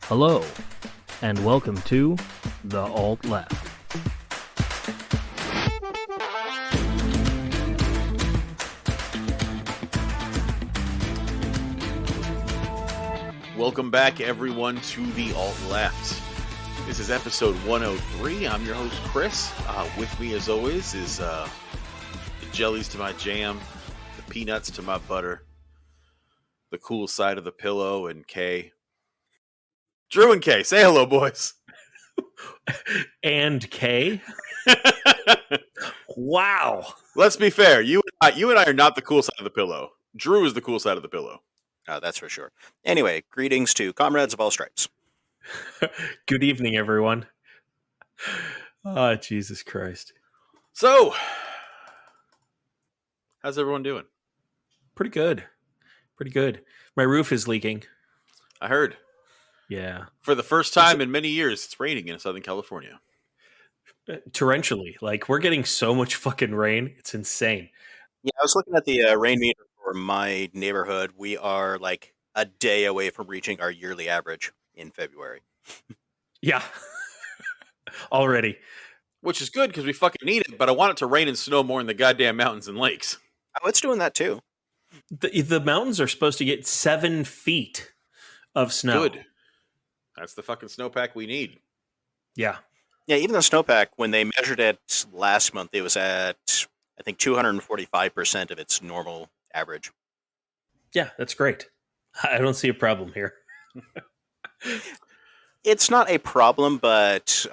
Hello, and welcome to The Alt Left. Welcome back, everyone, to The Alt Left. This is episode 103. I'm your host, Chris. With me, as always, is the jellies to my jam, the peanuts to my butter, the cool side of the pillow, and Kay. Drew and Kay, say hello, boys. And Kay? Wow. Let's be fair. You and I are not the cool side of the pillow. Drew is the cool side of the pillow. That's for sure. Anyway, greetings to comrades of all stripes. Good evening, everyone. Oh, Jesus Christ. So, how's everyone doing? Pretty good. Pretty good. My roof is leaking. I heard. Yeah. For the first time in many years, it's raining in Southern California. Torrentially. Like, we're getting so much fucking rain. It's insane. Yeah, I was looking at the rain meter for my neighborhood. We are like a day away from reaching our yearly average in February. Yeah. Already. Which is good because we fucking need it, but I want it to rain and snow more in the goddamn mountains and lakes. Oh, it's doing that too. The mountains are supposed to get 7 feet of snow. Good. That's the fucking snowpack we need. Yeah. Yeah, even the snowpack, when they measured it last month, it was at, I think, 245% of its normal average. Yeah, that's great. I don't see a problem here. It's not a problem, but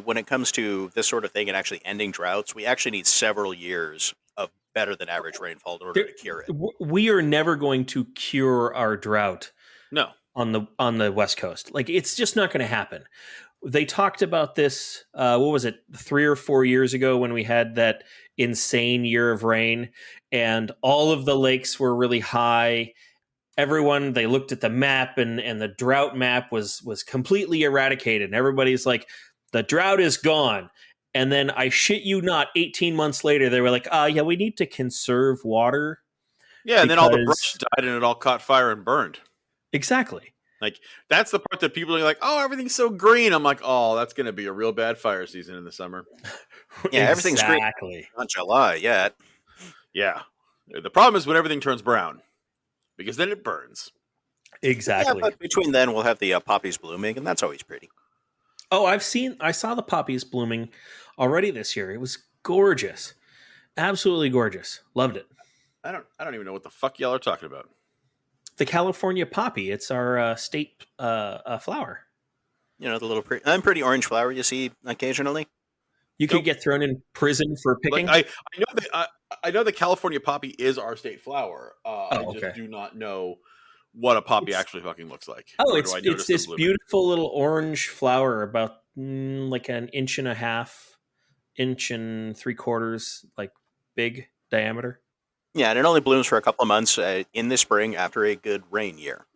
when it comes to this sort of thing and actually ending droughts, we actually need several years of better than average rainfall in order to cure it. We are never going to cure our drought. No. On the West Coast. Like, it's just not going to happen. They talked about this, what was it, 3 or 4 years ago when we had that insane year of rain and all of the lakes were really high. Everyone, they looked at the map and the drought map was completely eradicated. And everybody's like, the drought is gone. And then I shit you not, 18 months later, they were like, yeah, we need to conserve water. Yeah, and then all the brush died and it all caught fire and burned. Exactly. Like, that's the part that people are like, oh, everything's so green. I'm like, oh, that's going to be a real bad fire season in the summer. Yeah, everything's green. Not July yet. Yeah. The problem is when everything turns brown, because then it burns. Exactly. Yeah, but between then, we'll have the poppies blooming, and that's always pretty. Oh, I saw the poppies blooming already this year. It was gorgeous. Absolutely gorgeous. Loved it. I don't even know what the fuck y'all are talking about. The California poppy. It's our state flower. You know, the little pretty orange flower you see occasionally. You could get thrown in prison for picking. Like, I know the California poppy is our state flower. I just do not know what a poppy actually fucking looks like. Oh, it's this beautiful little orange flower, about like an 1.5 inch and 3/4, like big diameter. Yeah, and it only blooms for a couple of months in the spring after a good rain year.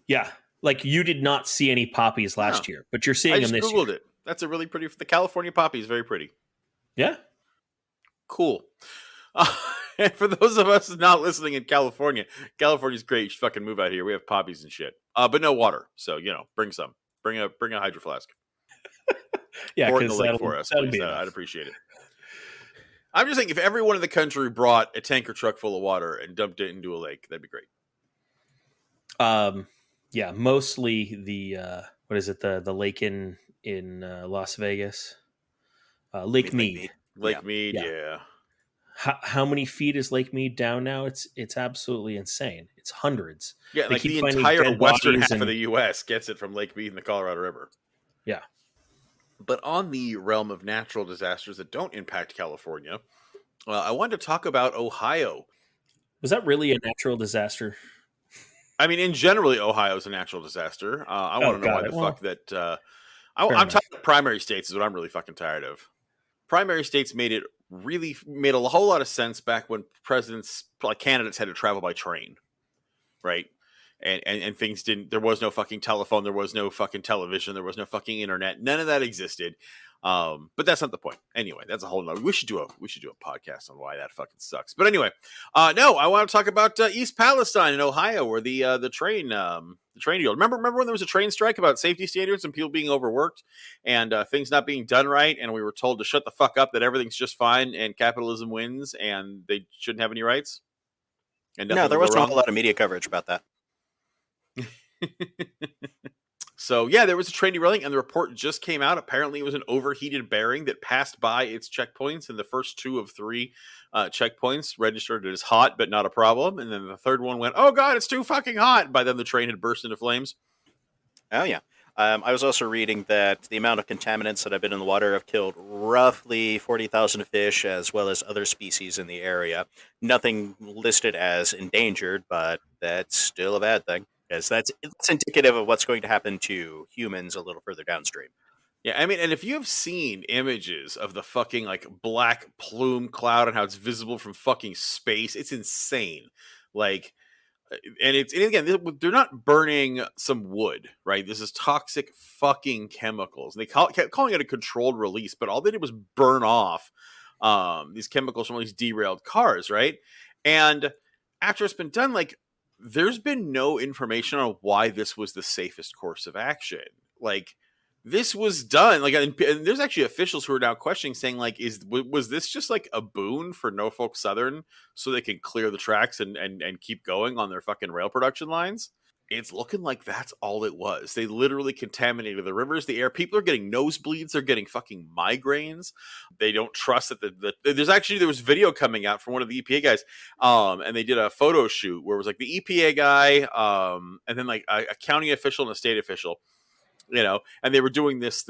Yeah, like you did not see any poppies last year, but you're seeing them this year. I just Googled it. That's a really pretty. The California poppy is very pretty. Yeah. Cool. And for those of us not listening in California, California's great. You should fucking move out here. We have poppies and shit. But no water. So, bring some. Bring a hydro flask. Yeah, pour it in the lake for us, please. I'd appreciate it. I'm just saying, if everyone in the country brought a tanker truck full of water and dumped it into a lake, that'd be great. Yeah, mostly the what is it? The lake in Las Vegas, Lake Mead. Lake Mead, yeah. How many feet is Lake Mead down now? It's absolutely insane. It's hundreds. Yeah, like the entire western half of the U.S. gets it from Lake Mead in the Colorado River. Yeah. But on the realm of natural disasters that don't impact California, I wanted to talk about Ohio. Was that really a natural disaster? I mean, in generally, Ohio is a natural disaster. I want to know why the fuck that... I'm talking about primary states is what I'm really fucking tired of. Primary states made a whole lot of sense back when candidates had to travel by train, right? And things didn't. There was no fucking telephone. There was no fucking television. There was no fucking internet. None of that existed. But that's not the point. Anyway, that's a whole nother. We should do a podcast on why that fucking sucks. But anyway, no, I want to talk about East Palestine in Ohio, where the train The train deal. Remember when there was a train strike about safety standards and people being overworked and things not being done right, and we were told to shut the fuck up, that everything's just fine and capitalism wins and they shouldn't have any rights? And no, there wasn't a whole lot of media coverage about that. So, yeah, there was a train derailing, and the report just came out. Apparently, it was an overheated bearing that passed by its checkpoints, and the first 2 of 3 checkpoints registered as hot, but not a problem. And then the third one went, oh, God, it's too fucking hot. By then, the train had burst into flames. Oh, yeah. I was also reading that the amount of contaminants that have been in the water have killed roughly 40,000 fish, as well as other species in the area. Nothing listed as endangered, but that's still a bad thing. Because that's indicative of what's going to happen to humans a little further downstream. Yeah, I mean, and if you have seen images of the fucking like black plume cloud and how it's visible from fucking space, it's insane. Like, and again, they're not burning some wood, right? This is toxic fucking chemicals. They kept calling it a controlled release, but all they did was burn off these chemicals from all these derailed cars, right? And after it's been done, like, there's been no information on why this was the safest course of action. Like, this was done. Like, and there's actually officials who are now questioning, saying, like, was this just like a boon for Norfolk Southern so they can clear the tracks and keep going on their fucking rail production lines? It's looking like that's all it was. They literally contaminated the rivers, the air. People are getting nosebleeds. They're getting fucking migraines. They don't trust that there was video coming out from one of the EPA guys. And they did a photo shoot where it was like the EPA guy, and then like a county official and a state official, and they were doing this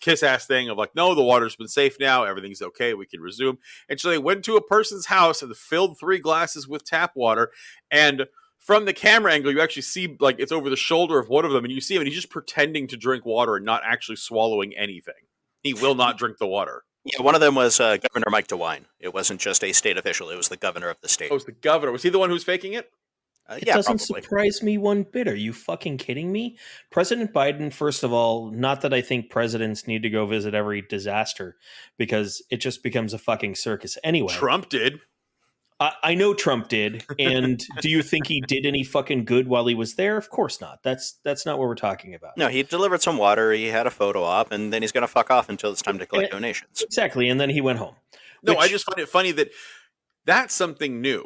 kiss ass thing of like, no, the water's been safe now. Everything's okay. We can resume. And so they went to a person's house and filled 3 glasses with tap water, and from the camera angle, you actually see, like, it's over the shoulder of one of them, and you see him, and he's just pretending to drink water and not actually swallowing anything. He will not drink the water. Yeah, one of them was Governor Mike DeWine. It wasn't just a state official. It was the governor of the state. Oh, it was the governor. Was he the one who was faking it? It doesn't surprise me one bit. Are you fucking kidding me? President Biden, first of all, not that I think presidents need to go visit every disaster, because it just becomes a fucking circus anyway. Trump did. I know Trump did. And do you think he did any fucking good while he was there? Of course not. That's not what we're talking about. No, he delivered some water. He had a photo op, and then he's going to fuck off until it's time to collect donations. Exactly. And then he went home. No, I just find it funny that that's something new.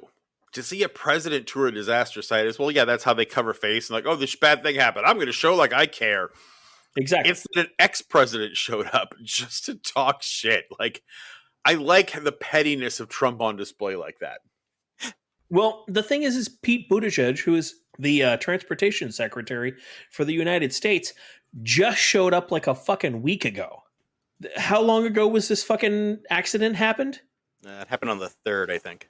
To see a president tour a disaster site is, well, yeah, that's how they cover face. And like, oh, this bad thing happened. I'm going to show like I care. Exactly. It's that an ex-president showed up just to talk shit. Like, I like the pettiness of Trump on display like that. Well, the thing is Pete Buttigieg, who is the transportation secretary for the United States, just showed up like a fucking week ago. How long ago was this fucking accident happened? It happened on the 3rd, I think.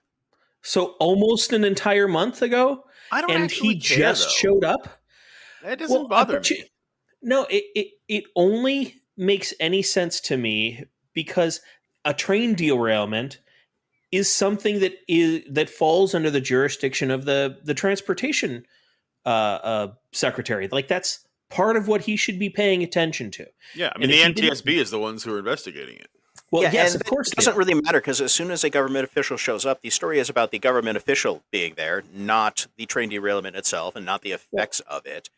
So almost an entire month ago? I don't and actually he care, just though. Showed up? That doesn't bother me. No, it only makes any sense to me because a train derailment is something that falls under the jurisdiction of the transportation secretary. Like, that's part of what he should be paying attention to. Yeah, I mean, the NTSB is the ones who are investigating it. Well, yeah, yes, and of course. It doesn't really matter, because as soon as a government official shows up, the story is about the government official being there, not the train derailment itself and not the effects of it.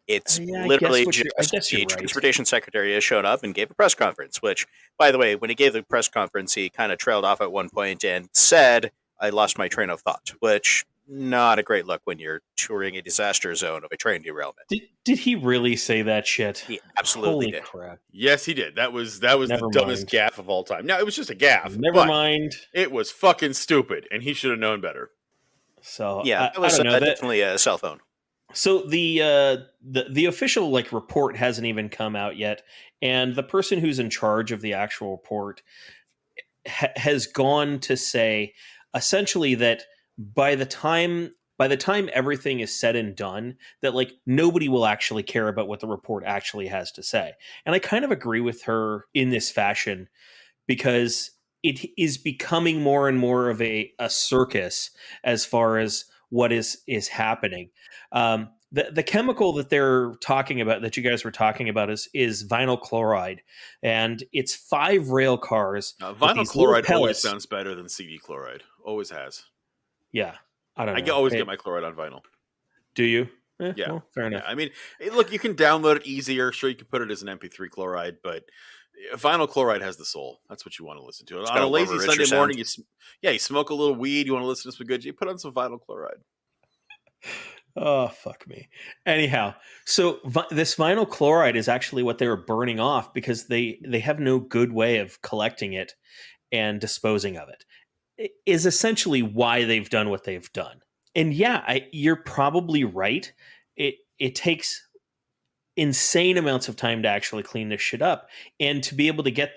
It's literally just the transportation secretary has shown up and gave a press conference, which, by the way, when he gave the press conference, he kind of trailed off at one point and said, I lost my train of thought, which not a great look when you're touring a disaster zone of a train derailment. Did he really say that shit? He absolutely did. Crap. Yes, he did. That was the dumbest gaffe of all time. Now, it was just a gaffe. Never mind. It was fucking stupid, and he should have known better. So yeah, that was definitely a cell phone. So the official report hasn't even come out yet, and the person who's in charge of the actual report has gone to say essentially that by the time everything is said and done, that nobody will actually care about what the report actually has to say. And I kind of agree with her in this fashion, because it is becoming more and more of a circus as far as what is happening. The chemical that they're talking about, that you guys were talking about, is vinyl chloride, and it's 5 rail cars. Vinyl chloride always sounds better than CD chloride. Always has. Yeah, I don't know. I always get my chloride on vinyl. Do you? Yeah, well, fair enough. I mean, look, you can download it easier. Sure, you can put it as an MP3 chloride, but vinyl chloride has the soul. That's what you want to listen to. On a lazy Sunday morning, you smoke a little weed. You want to listen to some good. You put on some vinyl chloride. Oh, fuck me. Anyhow, so this vinyl chloride is actually what they were burning off because they have no good way of collecting it and disposing of it. It is essentially why they've done what they've done. And yeah, you're probably right. It takes insane amounts of time to actually clean this shit up, and to be able to get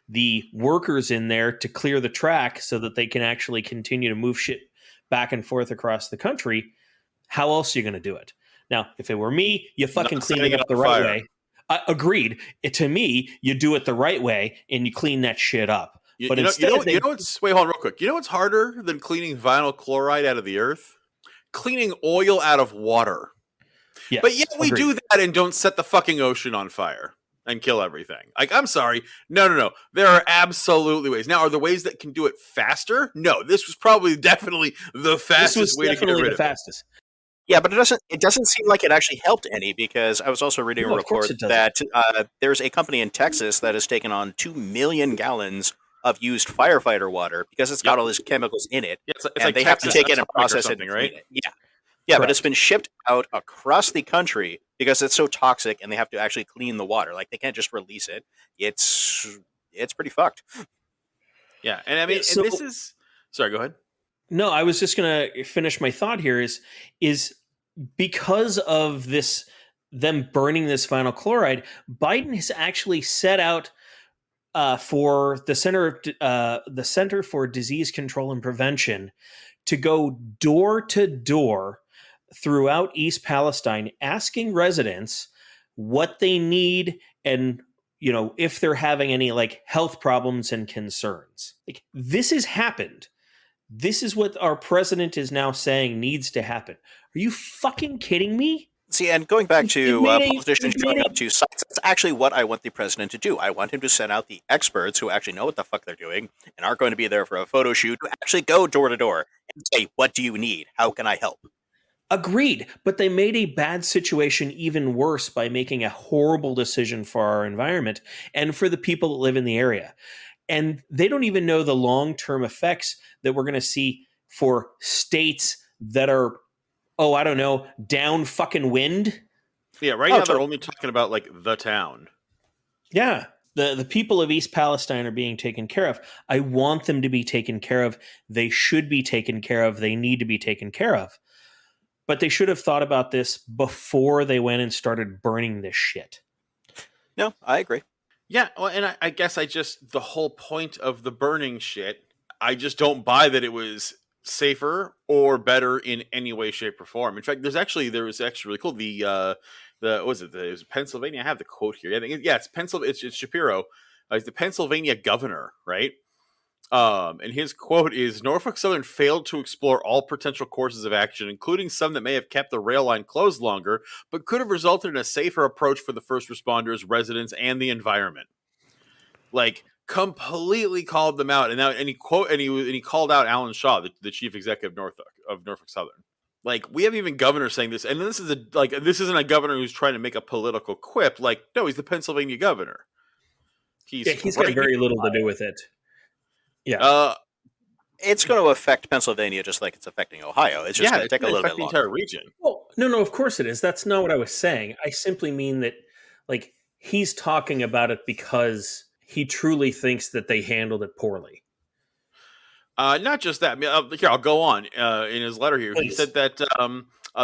the workers in there to clear the track so that they can actually continue to move shit back and forth across the country. How else are you going to do it? Now, if it were me, you fucking clean it up the right way. Agreed. To me, you do it the right way and you clean that shit up. But wait, hold on real quick. You know what's harder than cleaning vinyl chloride out of the earth? Cleaning oil out of water. Yes, but yet we do that and don't set the fucking ocean on fire and kill everything. Like, I'm sorry. No. There are absolutely ways. Now, are there ways that can do it faster? No, this was probably definitely the fastest way to get rid of it. Yeah, but it doesn't seem like it actually helped any, because I was also reading a report that there's a company in Texas that has taken on 2 million gallons of used firefighter water because it's got all these chemicals in it, it's and like they have to take it and process it, right? Yeah, but it's been shipped out across the country because it's so toxic, and they have to actually clean the water. Like, they can't just release it. It's pretty fucked. Yeah, and I mean, and this is... Sorry, go ahead. No, I was just going to finish my thought here is because of this, them burning this vinyl chloride, Biden has actually set out for the Center for Disease Control and Prevention to go door to door throughout East Palestine, asking residents what they need and, if they're having any like health problems and concerns. Like, this has happened. This is what our president is now saying needs to happen. Are you fucking kidding me? See, and going back to politicians showing up to sites, that's actually what I want the president to do. I want him to send out the experts who actually know what the fuck they're doing and aren't going to be there for a photo shoot, to actually go door to door and say, what do you need? How can I help? Agreed. But they made a bad situation even worse by making a horrible decision for our environment and for the people that live in the area. And they don't even know the long-term effects that we're going to see for states that are, I don't know, down fucking wind. Yeah, right now they're only talking about like the town. Yeah, the people of East Palestine are being taken care of. I want them to be taken care of. They should be taken care of. They need to be taken care of. But they should have thought about this before they went and started burning this shit. No, I agree. Yeah, well, and I guess the whole point of the burning shit, I just don't buy that it was safer or better in any way, shape, or form. In fact, there was actually really cool. It was Pennsylvania. I have the quote here. I think it's Pennsylvania. It's Shapiro. He's the Pennsylvania governor, right? And his quote is, Norfolk Southern failed to explore all potential courses of action, including some that may have kept the rail line closed longer, but could have resulted in a safer approach for the first responders, residents, and the environment. Like, completely called them out. And he called out Alan Shaw, the chief executive of Norfolk Southern. Like, we have even governors saying this, and this isn't a governor who's trying to make a political quip. Like, no, he's the Pennsylvania governor. He's got very little to do with it. Yeah. It's going to affect Pennsylvania just like it's affecting Ohio. It's just going to take a little bit longer. The entire region. Well, no, of course it is. That's not what I was saying. I simply mean that, like, he's talking about it because he truly thinks that they handled it poorly. Not just that. Here, I'll go on. In his letter here, Please. He said that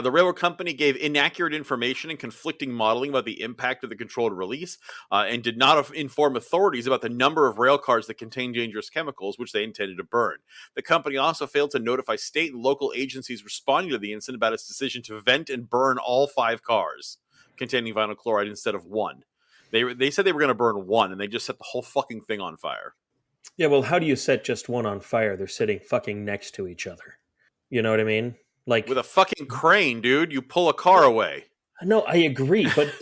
the railroad company gave inaccurate information and conflicting modeling about the impact of the controlled release, and did not inform authorities about the number of rail cars that contain dangerous chemicals, which they intended to burn. The company also failed to notify state and local agencies responding to the incident about its decision to vent and burn all 5 cars containing vinyl chloride instead of 1. They said they were going to burn 1, and they just set the whole fucking thing on fire. Yeah, well, how do you set just 1 on fire? They're sitting fucking next to each other. You know what I mean? Like, with a fucing crane, dude, you pull a car away. No, I agree, but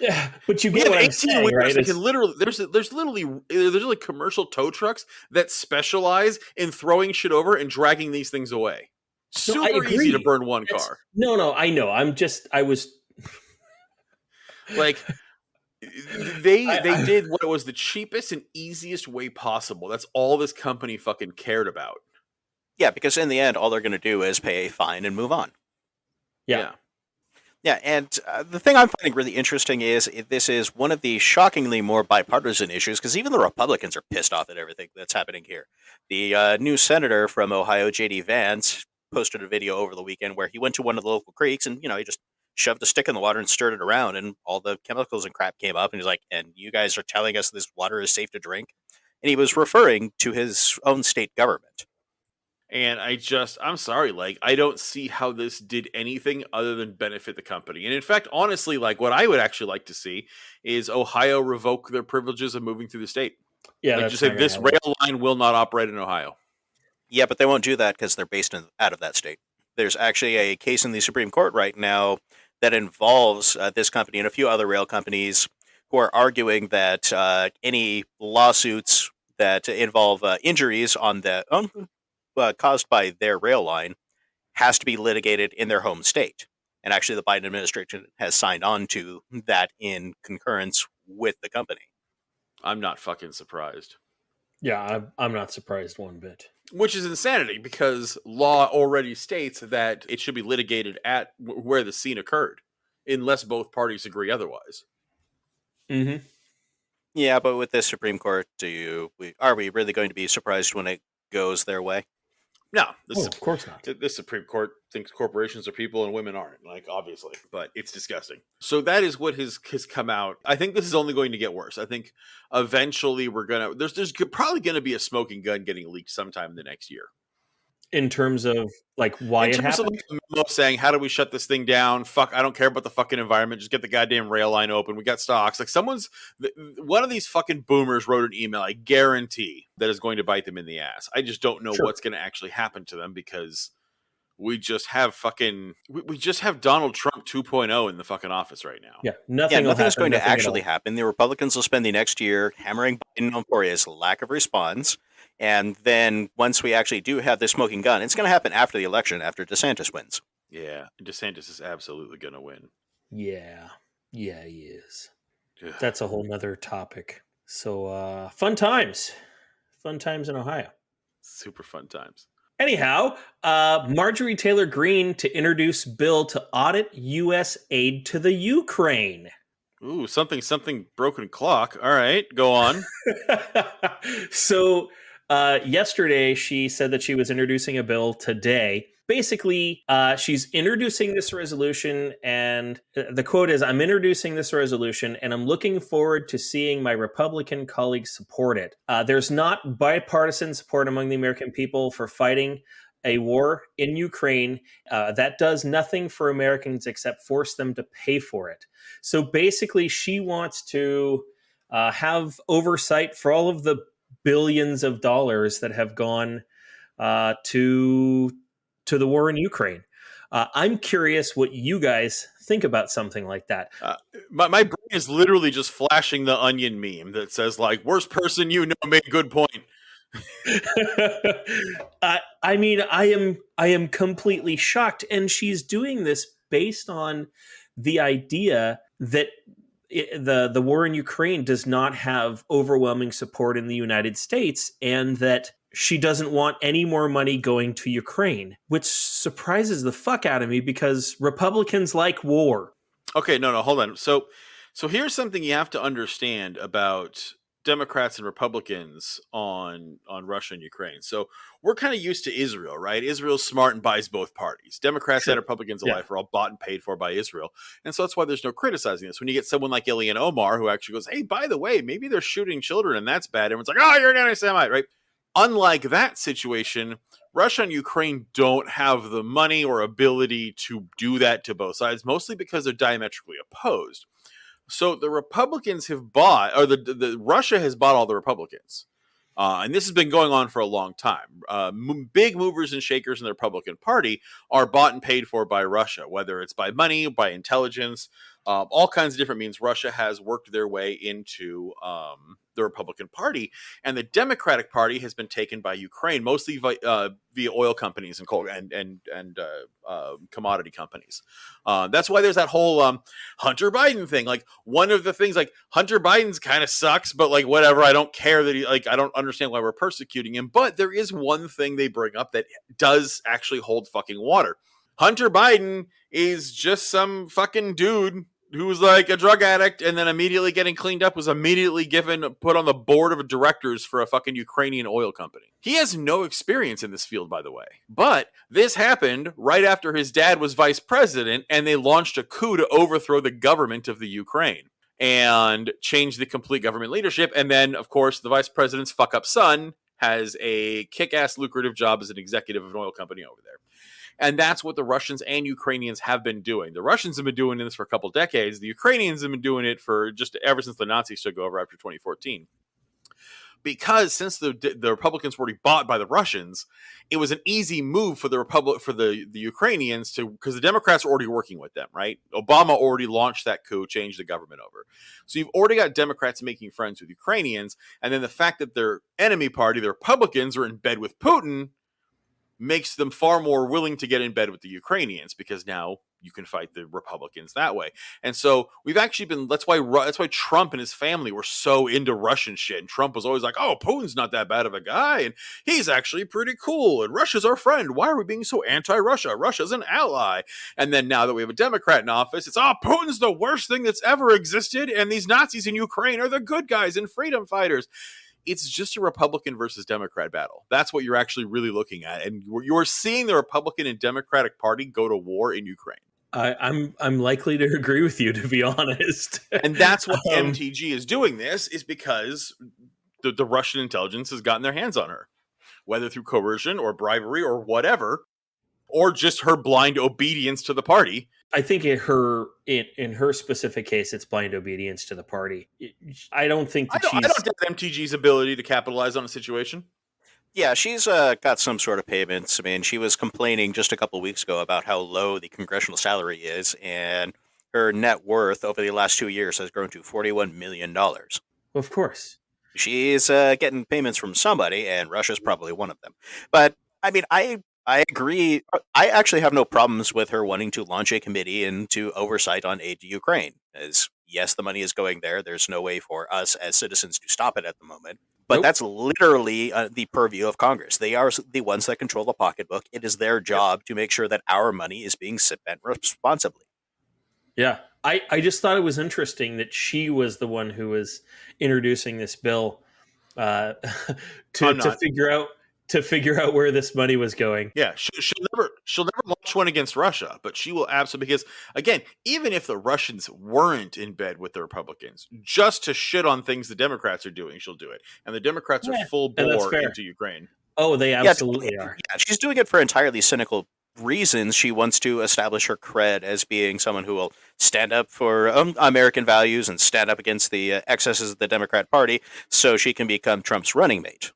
you get what I'm saying, right? There's literally commercial tow trucks that specialize in throwing shit over and dragging these things away. Super easy to burn one car. No, I know. I was like they did what was the cheapest and easiest way possible. That's all this company fucking cared about. Yeah, because in the end, all they're going to do is pay a fine and move on. Yeah. Yeah, and the thing I'm finding really interesting is this is one of the shockingly more bipartisan issues, because even the Republicans are pissed off at everything that's happening here. The new senator from Ohio, J.D. Vance, posted a video over the weekend where he went to one of the local creeks and, he just shoved a stick in the water and stirred it around, and all the chemicals and crap came up, and he's like, and you guys are telling us this water is safe to drink? And he was referring to his own state government. And I'm sorry, like, I don't see how this did anything other than benefit the company. And in fact, honestly, like, what I would actually like to see is Ohio revoke their privileges of moving through the state. Yeah, like, just say this rail line will not operate in Ohio. Yeah, but they won't do that because they're based out of that state. There's actually a case in the Supreme Court right now that involves this company and a few other rail companies who are arguing that any lawsuits that involve injuries on the caused by their rail line has to be litigated in their home state. And actually, the Biden administration has signed on to that in concurrence with the company. I'm not fucking surprised. Yeah, I'm not surprised one bit. Which is insanity, because law already states that it should be litigated at where the scene occurred, unless both parties agree otherwise. Mm-hmm. Yeah, but with this Supreme Court, are we really going to be surprised when it goes their way? No, of course not. The Supreme Court thinks corporations are people and women aren't, like, obviously, but it's disgusting. So that is what has come out. I think this is only going to get worse. I think eventually there's probably going to be a smoking gun getting leaked sometime in the next year. In terms of, like, why it happened? In terms of, like, a memo saying, how do we shut this thing down? Fuck, I don't care about the fucking environment. Just get the goddamn rail line open. We got stocks. Like, one of these fucking boomers wrote an email, I guarantee, that is going to bite them in the ass. I just don't know what's going to actually happen to them, because we just have Donald Trump 2.0 in the fucking office right now. Yeah, nothing's going to actually happen. The Republicans will spend the next year hammering Biden for his lack of response. And then once we actually do have this smoking gun, it's going to happen after the election, after DeSantis wins. Yeah, DeSantis is absolutely going to win. Yeah, he is. Ugh. That's a whole nother topic. So, fun times in Ohio. Super fun times. Anyhow, Marjorie Taylor Greene to introduce bill to audit U.S. aid to the Ukraine. Ooh, something broken clock. All right, go on. So yesterday she said that she was introducing a bill today. Basically, she's introducing this resolution, and the quote is, "I'm introducing this resolution, and I'm looking forward to seeing my Republican colleagues support it. There's not bipartisan support among the American people for fighting a war in Ukraine that does nothing for Americans except force them to pay for it." So basically, she wants to have oversight for all of the billions of dollars that have gone to the war in Ukraine. I'm curious what you guys think about something like that. My brain is literally just flashing the Onion meme that says, like, worst person you know made good point. I mean, I am completely shocked, and she's doing this based on the idea that the war in Ukraine does not have overwhelming support in the United States, and that she doesn't want any more money going to Ukraine, which surprises the fuck out of me, because Republicans like war. Okay, no, hold on. So here's something you have to understand about Democrats and Republicans on Russia and Ukraine. So we're kind of used to Israel, right? Israel's smart and buys both parties. Democrats and Republicans alike are all bought and paid for by Israel. And so that's why there's no criticizing this. When you get someone like Ilhan Omar, who actually goes, hey, by the way, maybe they're shooting children and that's bad. Everyone's like, oh, you're an anti-Semite, right? Unlike that situation, Russia and Ukraine don't have the money or ability to do that to both sides, mostly because they're diametrically opposed. So the Republicans have bought, or the Russia has bought all the Republicans. And this has been going on for a long time. Big movers and shakers in the Republican Party are bought and paid for by Russia, whether it's by money, by intelligence, all kinds of different means. Russia has worked their way into the Republican Party, and the Democratic Party has been taken by Ukraine, mostly via oil companies and coal and commodity companies. That's why there's that whole Hunter Biden thing. Like, one of the things, like, Hunter Biden's kind of sucks, but like, whatever. I don't care that I don't understand why we're persecuting him. But there is one thing they bring up that does actually hold fucking water. Hunter Biden is just some fucking dude who was like a drug addict and then immediately getting cleaned up, was immediately put on the board of directors for a fucking Ukrainian oil company. He has no experience in this field, by the way. But this happened right after his dad was vice president, and they launched a coup to overthrow the government of the Ukraine and change the complete government leadership. And then, of course, the vice president's fuck-up son has a kick-ass lucrative job as an executive of an oil company over there. And that's what the Russians and Ukrainians have been doing. The Russians have been doing this for a couple decades. The Ukrainians have been doing it for just ever since the Nazis took over after 2014. Because since the Republicans were already bought by the Russians, it was an easy move for the Ukrainians to, because the Democrats were already working with them, right? Obama already launched that coup, changed the government over. So you've already got Democrats making friends with Ukrainians, and then the fact that their enemy party, the Republicans, are in bed with Putin, makes them far more willing to get in bed with the Ukrainians, because now you can fight the Republicans that way. And so we've actually been, that's why Trump and his family were so into Russian shit. And Trump was always like, oh, Putin's not that bad of a guy, and he's actually pretty cool, and Russia's our friend. Why are we being so anti-Russia? Russia's an ally. And then now that we have a Democrat in office, it's, Putin's the worst thing that's ever existed, and these Nazis in Ukraine are the good guys and freedom fighters. It's just a Republican versus Democrat battle. That's what you're actually really looking at. And you're seeing the Republican and Democratic Party go to war in Ukraine. I'm likely to agree with you, to be honest. And that's what MTG is doing this, is because the Russian intelligence has gotten their hands on her, whether through coercion or bribery or whatever, or just her blind obedience to the party. I think in her specific case, it's blind obedience to the party. I don't think that I don't doubt MTG's ability to capitalize on a situation. Yeah, she's got some sort of payments. I mean, she was complaining just a couple of weeks ago about how low the congressional salary is, and her net worth over the last 2 years has grown to $41 million. Of course. She's getting payments from somebody, and Russia's probably one of them. But, I mean, I agree. I actually have no problems with her wanting to launch a committee into oversight on aid to Ukraine. As yes, the money is going there. There's no way for us as citizens to stop it at the moment. But That's literally the purview of Congress. They are the ones that control the pocketbook. It is their job to make sure that our money is being spent responsibly. Yeah. I just thought it was interesting that she was the one who was introducing this bill to figure out where this money was going. Yeah, she'll never launch one against Russia, but she will absolutely, because again, even if the Russians weren't in bed with the Republicans, just to shit on things the Democrats are doing, she'll do it. And the Democrats are full bore into Ukraine. Oh, they absolutely are. Yeah, she's doing it for entirely cynical reasons. She wants to establish her cred as being someone who will stand up for American values and stand up against the excesses of the Democrat Party, so she can become Trump's running mate.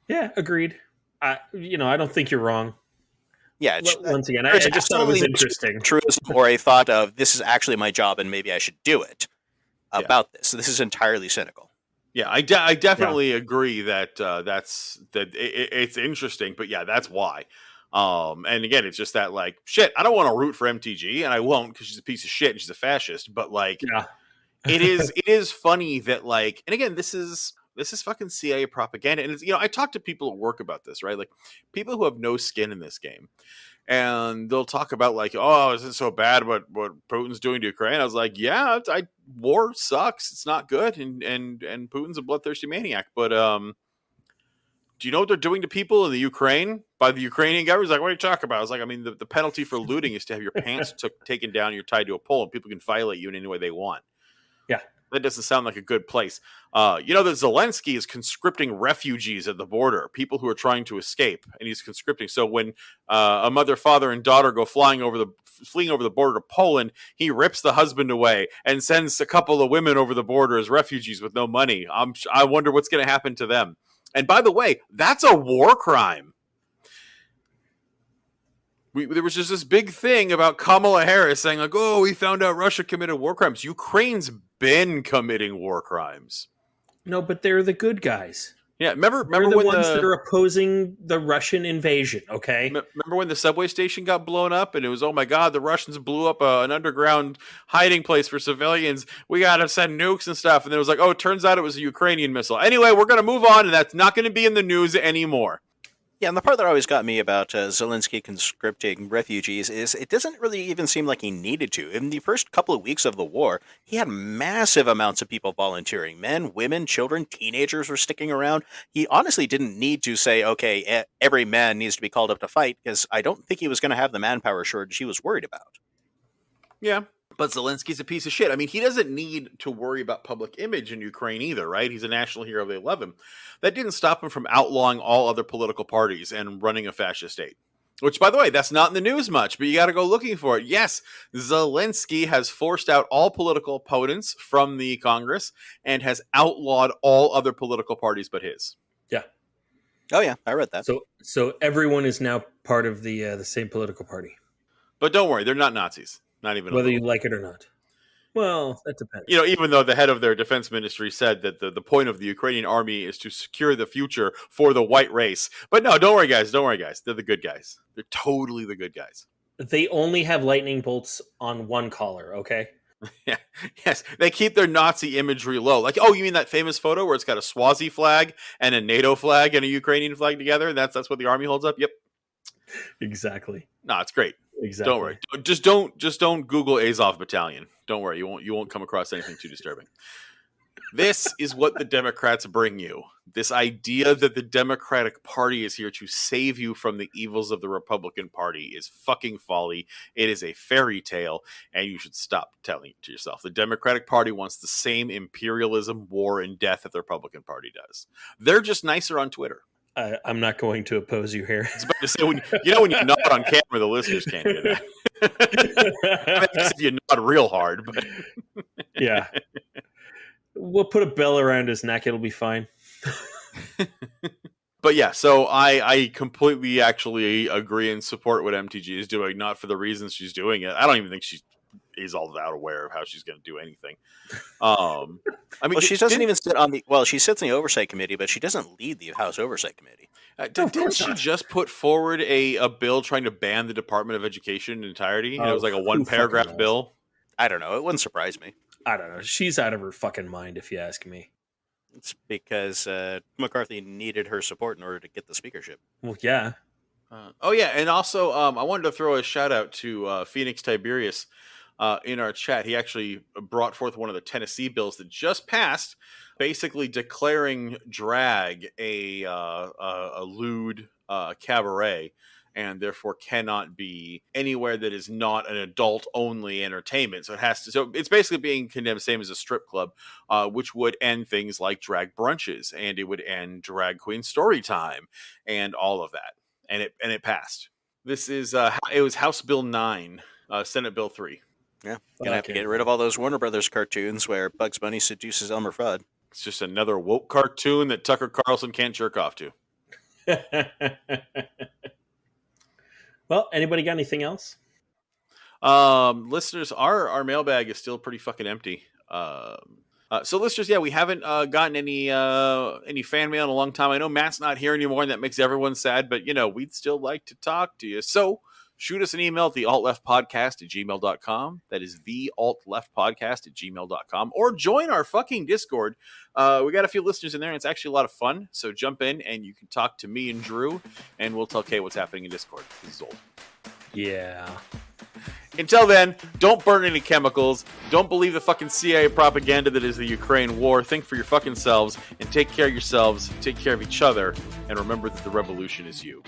Yeah, agreed. I don't think you're wrong. Yeah. Once again, I just thought it was interesting. Truism or a thought of, this is actually my job and maybe I should do it about this. So this is entirely cynical. Yeah, I definitely agree that it's interesting, but yeah, that's why. And again, it's just that, like, shit, I don't want to root for MTG, and I won't, because she's a piece of shit and she's a fascist. But like, it is funny that, like, and again, this is fucking CIA propaganda. And it's, I talk to people at work about this, right? Like, people who have no skin in this game, and they'll talk about, like, oh, is it so bad what Putin's doing to Ukraine? I was like, yeah, war sucks. It's not good. And Putin's a bloodthirsty maniac. But, do you know what they're doing to people in the Ukraine by the Ukrainian government? He's like, what are you talking about? I was like, I mean, the penalty for looting is to have your pants taken down and you're tied to a pole, and people can violate you in any way they want. Yeah. That doesn't sound like a good place. That Zelensky is conscripting refugees at the border, people who are trying to escape, and he's conscripting. So when a mother, father, and daughter go fleeing over the border to Poland, he rips the husband away and sends a couple of women over the border as refugees with no money. I wonder what's going to happen to them. And by the way, that's a war crime. There was just this big thing about Kamala Harris saying like, "Oh, we found out Russia committed war crimes." Ukraine's been committing war crimes. No, but they're the good guys. Yeah, remember the when ones that are opposing the Russian invasion? Okay, remember when the subway station got blown up and it was, oh my god, the Russians blew up an underground hiding place for civilians. We gotta send nukes and stuff, and then it was like, oh, it turns out it was a Ukrainian missile. Anyway, we're gonna move on, and that's not going to be in the news anymore. Yeah, and the part that always got me about Zelensky conscripting refugees is it doesn't really even seem like he needed to. In the first couple of weeks of the war, he had massive amounts of people volunteering. Men, women, children, teenagers were sticking around. He honestly didn't need to say, okay, every man needs to be called up to fight, because I don't think he was going to have the manpower shortage he was worried about. Yeah. But Zelensky's a piece of shit. I mean, he doesn't need to worry about public image in Ukraine either, right? He's a national hero. They love him. That didn't stop him from outlawing all other political parties and running a fascist state. Which, by the way, that's not in the news much, but you got to go looking for it. Yes, Zelensky has forced out all political opponents from the Congress and has outlawed all other political parties but his. Yeah. Oh, yeah, I read that. So everyone is now part of the same political party. But don't worry, they're not Nazis. Not even whether you like it or not. Well, that depends. You know, even though the head of their defense ministry said that the point of the Ukrainian army is to secure the future for the white race. But no, don't worry, guys. They're the good guys. They're totally the good guys. They only have lightning bolts on one collar, okay? Yeah. Yes, they keep their Nazi imagery low. Like, oh, you mean that famous photo where it's got a Swazi flag and a NATO flag and a Ukrainian flag together? And that's what the army holds up? Yep. Exactly. No, it's great. Exactly. Don't worry. Just don't Google Azov Battalion. Don't worry. You won't come across anything too disturbing. This is what the Democrats bring you. This idea that the Democratic Party is here to save you from the evils of the Republican Party is fucking folly. It is a fairy tale, and you should stop telling it to yourself. The Democratic Party wants the same imperialism, war, and death that the Republican Party does. They're just nicer on Twitter. I'm not going to oppose you here. I was about to say, when you nod on camera, the listeners can't hear that. I guess if you nod real hard, but yeah, we'll put a bell around his neck; it'll be fine. But yeah, so I completely actually agree and support what MTG is doing, not for the reasons she's doing it. I don't even think she is all that aware of how she's going to do anything. I mean, she doesn't even sit on the. Well, she sits in the oversight committee, but she doesn't lead the House Oversight Committee. Didn't she just put forward a bill trying to ban the Department of Education in entirety? It was like a one-paragraph bill. I don't know. It wouldn't surprise me. I don't know. She's out of her fucking mind, if you ask me. It's because McCarthy needed her support in order to get the speakership. Well, yeah. And also I wanted to throw a shout out to Phoenix Tiberius in our chat. He actually brought forth one of the Tennessee bills that just passed, basically declaring drag a lewd cabaret, and therefore cannot be anywhere that is not an adult-only entertainment. So it's basically being condemned same as a strip club, which would end things like drag brunches, and it would end drag queen story time, and all of that. And it passed. This is it was House Bill 9, Senate Bill 3. Yeah, gonna have to get rid of all those Warner Brothers cartoons where Bugs Bunny seduces Elmer Fudd. It's just another woke cartoon that Tucker Carlson can't jerk off to. Well, anybody got anything else? Listeners, our mailbag is still pretty fucking empty. So listeners, we haven't gotten any fan mail in a long time. I know Matt's not here anymore, and that makes everyone sad, but we'd still like to talk to you. So shoot us an email at thealtleftpodcast@gmail.com. That is thealtleftpodcast@gmail.com. Or join our fucking Discord. We got a few listeners in there, and it's actually a lot of fun. So jump in, and you can talk to me and Drew, and we'll tell Kay what's happening in Discord. This is old. Yeah. Until then, don't burn any chemicals. Don't believe the fucking CIA propaganda that is the Ukraine war. Think for your fucking selves, and take care of yourselves, take care of each other, and remember that the revolution is you.